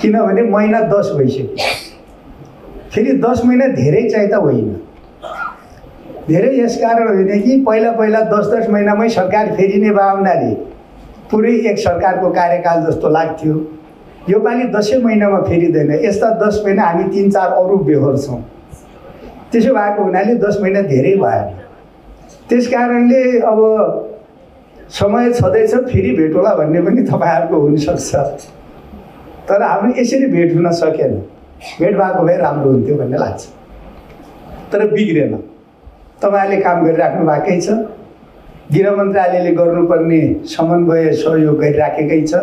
किनभने महिना 10 भइसक्यो। फेरि 10 महिना धेरै चाहिँ त होइन, धेरै यसकारण होइन कि पहिला 10 महिनामै सरकार फेरिने भावनाले पुरै एक सरकारको कार्यकाल जस्तो लाग्थ्यो। योपालि 10 महिनामा फेरिँदैन। यस्ता 10 महिना हामी 3-4 अरू बेहोर्छौँ। त्यसो भएको हुनाले 10 महिना धेरै भएन। त्यस कारणले अब समय छँदैछ, फेरि भेट होला भन्ने पनि तपाईँहरूको हुनसक्छ, तर हाम्रो यसरी भेट हुन सकेन। भेट भएको भए राम्रो हुन्थ्यो भन्ने लाग्छ, तर बिग्रेन। तपाईँहरूले काम गरिराख्नु भएकै छ, गृह मन्त्रालयले गर्नुपर्ने समन्वय सहयोग गरिराखेकै छ।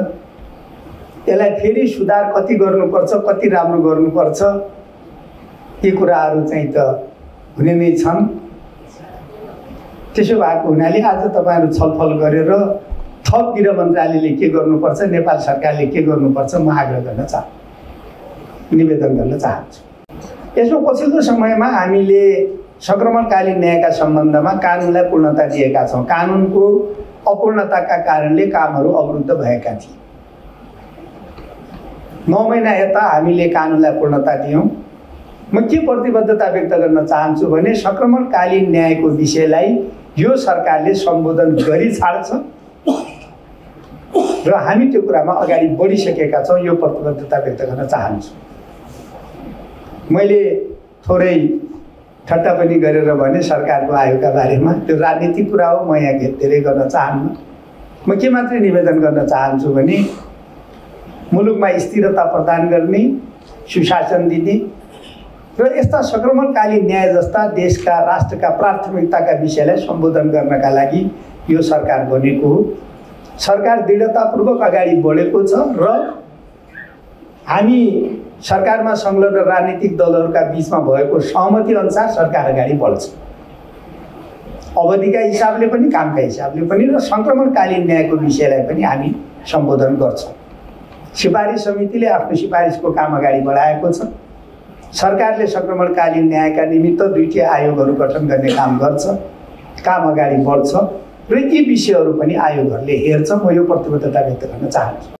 यसलाई फेरि सुधार कति गर्नुपर्छ, कति राम्रो गर्नुपर्छ, यी कुराहरू चाहिँ त हुने नै छन्। त्यसो भएको हुनाले आज तपाईँहरू छलफल गरेर थप गृह मन्त्रालयले के गर्नुपर्छ, नेपाल सरकारले के गर्नुपर्छ म आग्रह गर्न चाहन्छु, निवेदन गर्न चाहन्छु। यसमा पछिल्लो समयमा हामीले सङ्क्रमणकालीन न्यायका सम्बन्धमा कानुनलाई पूर्णता दिएका छौँ। कानुनको अपूर्णताका कारणले कामहरू अवरुद्ध भएका थिए। 9 महिना यता हामीले कानुनलाई पूर्णता दियौँ। म के प्रतिबद्धता व्यक्त गर्न चाहन्छु भने सङ्क्रमणकालीन न्यायको विषयलाई यो सरकारले सम्बोधन गरी छाड्छ र हामी त्यो कुरामा अगाडि बढिसकेका छौँ। यो प्रतिबद्धता व्यक्त गर्न चाहन्छु। मैले थोरै ठट्टा पनि गरेर भने सरकारको आयोगका बारेमा, त्यो राजनीतिक कुरा हो, म यहाँ धेरै गर्न चाहन्न। म के मात्रै निवेदन गर्न चाहन्छु भने मुलुकमा स्थिरता प्रदान गर्ने, सुशासन दिने र यस्ता सङ्क्रमणकालीन न्याय जस्ता देशका राष्ट्रका प्राथमिकताका विषयलाई सम्बोधन गर्नका लागि यो सरकार बनेको हो। सरकार दृढतापूर्वक अगाडि बढेको छ र हामी सरकारमा संलग्न राजनीतिक दलहरूका बिचमा भएको सहमति अनुसार सरकार अगाडि बढ्छ। अवधिका हिसाबले पनि, कामका हिसाबले पनि र सङ्क्रमणकालीन न्यायको विषयलाई पनि हामी सम्बोधन गर्छौँ। सिफारिस समितिले आफ्नो सिफारिसको काम अगाडि बढाएको छ। सरकारले सङ्क्रमणकालीन न्यायका निमित्त 2 आयोगहरू गठन गर्ने काम गर्छ, काम अगाडि बढ्छ र यी विषयहरू पनि आयोगहरूले हेर्छ। म यो प्रतिबद्धता व्यक्त गर्न चाहन्छु।